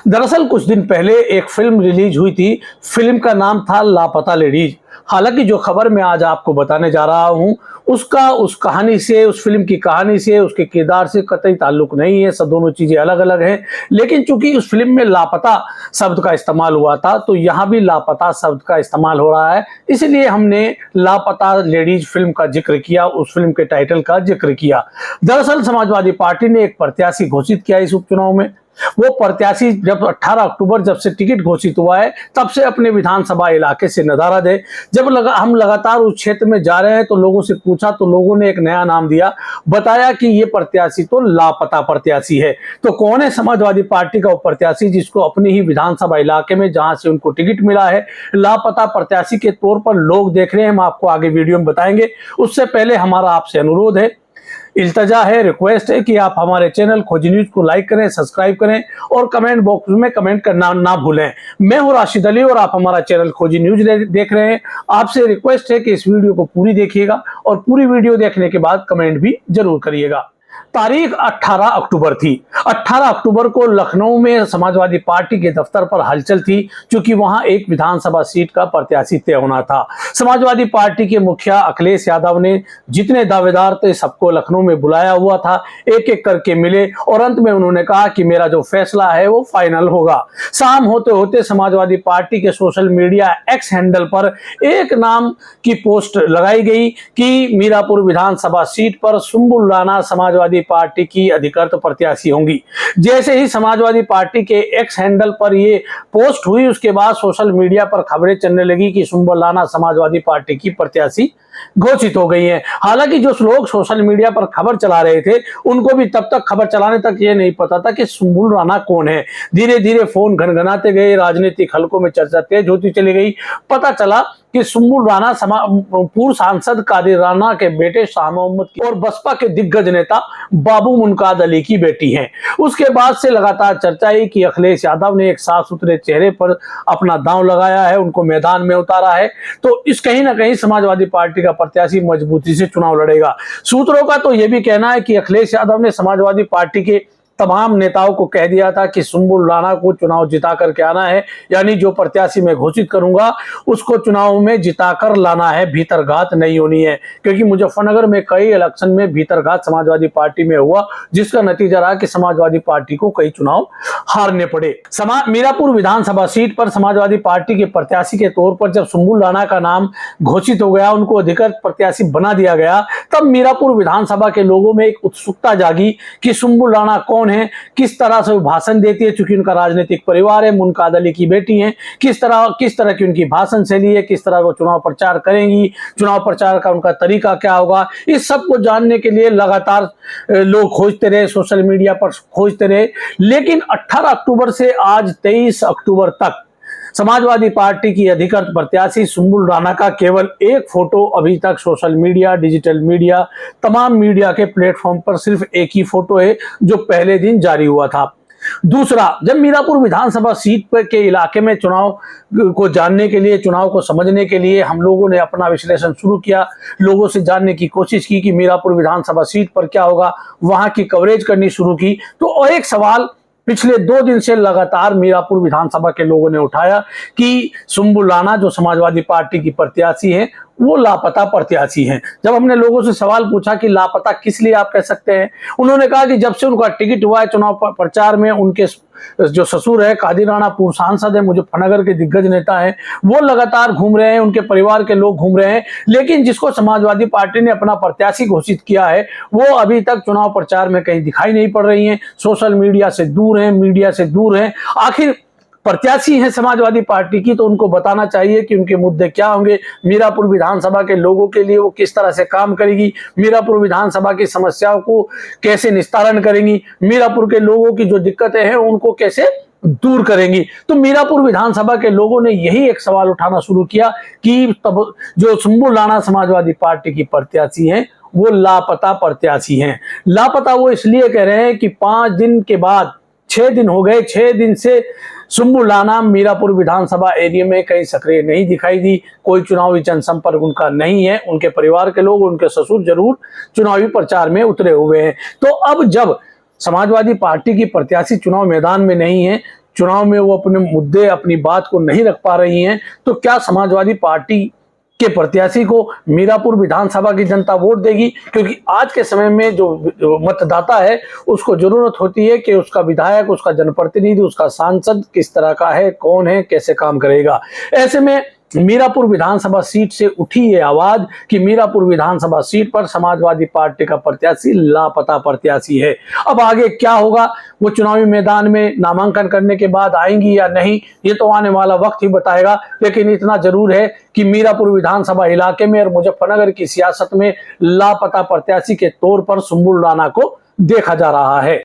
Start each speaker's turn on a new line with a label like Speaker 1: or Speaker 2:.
Speaker 1: दरअसल कुछ दिन पहले एक फिल्म रिलीज हुई थी। फिल्म का नाम था लापता लेडीज। हालांकि जो खबर मैं आज आपको बताने जा रहा हूं उसका उस कहानी से, उस फिल्म की कहानी से, उसके किरदार से कतई ताल्लुक नहीं है। सब दोनों चीजें अलग अलग हैं। लेकिन चूंकि उस फिल्म में लापता शब्द का इस्तेमाल हुआ था तो यहां भी लापता शब्द का इस्तेमाल हो रहा है, इसलिए हमने लापता लेडीज फिल्म का जिक्र किया, उस फिल्म के टाइटल का जिक्र किया। दरअसल समाजवादी पार्टी ने एक प्रत्याशी घोषित किया इस उपचुनाव में। वो प्रत्याशी जब 18 अक्टूबर जब से टिकट घोषित हुआ है तब से अपने विधानसभा इलाके से नदारद है। जब हम लगातार उस क्षेत्र में जा रहे हैं तो लोगों से पूछा तो लोगों ने एक नया नाम दिया, बताया कि ये प्रत्याशी तो लापता प्रत्याशी है। तो कौन है समाजवादी पार्टी का वो प्रत्याशी जिसको अपनी ही विधानसभा इलाके में जहां से उनको टिकट मिला है लापता प्रत्याशी के तौर पर लोग देख रहे हैं, हम आपको आगे वीडियो में बताएंगे। उससे पहले हमारा आपसे अनुरोध है, इल्तजा है, रिक्वेस्ट है कि आप हमारे चैनल खोजी न्यूज को लाइक करें, सब्सक्राइब करें और कमेंट बॉक्स में कमेंट करना ना भूलें। मैं हूं राशिद अली और आप हमारा चैनल खोजी न्यूज देख रहे हैं। आपसे रिक्वेस्ट है कि इस वीडियो को पूरी देखिएगा और पूरी वीडियो देखने के बाद कमेंट भी जरूर करिएगा। तारीख 18 अक्टूबर थी। 18 अक्टूबर को लखनऊ में समाजवादी पार्टी के दफ्तर पर हलचल थी, क्योंकि वहां एक विधानसभा सीट का प्रत्याशी तय होना था। समाजवादी पार्टी के मुखिया अखिलेश यादव ने जितने दावेदार थे सबको लखनऊ में बुलाया हुआ था, एक एक करके मिले और अंत में उन्होंने कहा कि मेरा जो फैसला है वो फाइनल होगा। शाम होते होते समाजवादी पार्टी के सोशल मीडिया एक्स हैंडल पर एक नाम की पोस्ट लगाई गई कि मीरापुर विधानसभा सीट पर सुंबुल राणा समाजवादी पार्टी की अधिकृत प्रत्याशी होंगी। जैसे ही समाजवादी पार्टी के एक्स हैंडल पर ये पोस्ट हुई उसके बाद सोशल मीडिया पर खबरें चलने लगी कि सुंबुल राणा समाजवादी पार्टी की प्रत्याशी घोषित हो गई हैं। हालांकि जो लोग सोशल मीडिया पर खबर चला रहे थे उनको भी तब तक खबर चलाने तक ये नहीं पता था कि सुंबुल राणा कौन है। धीरे धीरे फोन घनघनाते गए, राजनीतिक हलकों में चर्चा तेज होती चली गई। पता चला कि सुंबुल राणा पूर्व सांसद कादिर राणा के बेटे शाह मोहम्मद और बसपा के दिग्गज नेता बाबू मुनकाद अली की बेटी हैं। उसके बाद से लगातार चर्चा है कि अखिलेश यादव ने एक साफ सुथरे चेहरे पर अपना दांव लगाया है, उनको मैदान में उतारा है। तो इस कहीं ना कहीं समाजवादी पार्टी का प्रत्याशी मजबूती से चुनाव लड़ेगा। सूत्रों का तो यह भी कहना है कि अखिलेश यादव ने समाजवादी पार्टी के तमाम नेताओं को कह दिया था कि सुंबुल राणा को चुनाव जिता करके आना है, यानी जो प्रत्याशी मैं घोषित करूंगा उसको चुनाव में जिताकर लाना है, भीतरघात नहीं होनी है। क्योंकि मुजफ्फरनगर में कई इलेक्शन में भीतरघात समाजवादी पार्टी में हुआ, जिसका नतीजा रहा कि समाजवादी पार्टी को कई चुनाव हारने पड़े। मीरापुर विधानसभा सीट पर समाजवादी पार्टी के प्रत्याशी के तौर पर जब सुंबुल राणा का नाम घोषित हो गया, उनको अधिकृत प्रत्याशी बना दिया गया, तब मीरापुर विधानसभा के लोगों में एक उत्सुकता जागी कि सुंबुल राणा कौन है, किस तरह से वो भाषण देती है, चूंकि उनका राजनीतिक परिवार है, मुनकाद अली की बेटी हैं, किस तरह की उनकी भाषण शैली है, किस तरह वो चुनाव प्रचार करेंगी, चुनाव प्रचार का उनका तरीका क्या होगा, इस सब को जानने के लिए लगातार लोग खोजते रहे, सोशल मीडिया पर खोजते रहे। लेकिन 18 अक्टूबर से आज 23 अक्टूबर तक समाजवादी पार्टी की अधिकृत प्रत्याशी सुंबुल राणा का केवल एक फोटो अभी तक सोशल मीडिया, डिजिटल मीडिया, तमाम मीडिया के प्लेटफॉर्म पर सिर्फ एक ही फोटो है जो पहले दिन जारी हुआ था। दूसरा, जब मीरापुर विधानसभा सीट पर के इलाके में चुनाव को जानने के लिए, चुनाव को समझने के लिए हम लोगों ने अपना विश्लेषण शुरू किया, लोगों से जानने की कोशिश की कि मीरापुर विधानसभा सीट पर क्या होगा, वहां की कवरेज करनी शुरू की। तो और एक सवाल पिछले 2 दिन से लगातार मीरापुर विधानसभा के लोगों ने उठाया कि सुंबुल राणा जो समाजवादी पार्टी की प्रत्याशी हैं वो लापता प्रत्याशी हैं। जब हमने लोगों से सवाल पूछा कि लापता किस लिए आप कह सकते हैं, उन्होंने कहा कि जब से उनका टिकट हुआ है चुनाव प्रचार में, उनके जो ससुर है कादिर राणा पूर्व सांसद है, मुजफ्फरनगर के दिग्गज नेता हैं, वो लगातार घूम रहे हैं, उनके परिवार के लोग घूम रहे हैं। लेकिन जिसको समाजवादी पार्टी ने अपना प्रत्याशी घोषित किया है वो अभी तक चुनाव प्रचार में कहीं दिखाई नहीं पड़ रही है, सोशल मीडिया से दूर है, मीडिया से दूर है। आखिर प्रत्याशी हैं समाजवादी पार्टी की तो उनको बताना चाहिए कि उनके मुद्दे क्या होंगे, मीरापुर विधानसभा के लोगों के लिए वो किस तरह से काम करेगी, मीरापुर विधानसभा की समस्याओं को कैसे निस्तारण करेंगी, मीरापुर के लोगों की जो दिक्कतें हैं उनको कैसे दूर करेंगी। तो मीरापुर विधानसभा के लोगों ने यही एक सवाल उठाना शुरू किया कि तब जो सुंबुल राणा समाजवादी पार्टी की प्रत्याशी हैं वो लापता प्रत्याशी हैं। लापता वो इसलिए कह रहे हैं कि 5 दिन के बाद 6 दिन हो गए, 6 दिन से सुंबुल राणा मीरापुर विधानसभा एरिया में कहीं सक्रिय नहीं दिखाई दी, कोई चुनावी जनसंपर्क उनका नहीं है, उनके परिवार के लोग, उनके ससुर जरूर चुनावी प्रचार में उतरे हुए हैं। तो अब जब समाजवादी पार्टी की प्रत्याशी चुनाव मैदान में नहीं है चुनाव में वो अपने मुद्दे, अपनी बात को नहीं रख पा रही हैं, तो क्या समाजवादी पार्टी के प्रत्याशी को मीरापुर विधानसभा की जनता वोट देगी? क्योंकि आज के समय में जो मतदाता है उसको जरूरत होती है कि उसका विधायक, उसका जनप्रतिनिधि, उसका सांसद किस तरह का है, कौन है, कैसे काम करेगा। ऐसे में मीरापुर विधानसभा सीट से उठी ये आवाज कि मीरापुर विधानसभा सीट पर समाजवादी पार्टी का प्रत्याशी लापता प्रत्याशी है। अब आगे क्या होगा, वो चुनावी मैदान में नामांकन करने के बाद आएंगी या नहीं, ये तो आने वाला वक्त ही बताएगा। लेकिन इतना जरूर है कि मीरापुर विधानसभा इलाके में और मुजफ्फरनगर की सियासत में लापता प्रत्याशी के तौर पर सुंबुल राणा को देखा जा रहा है।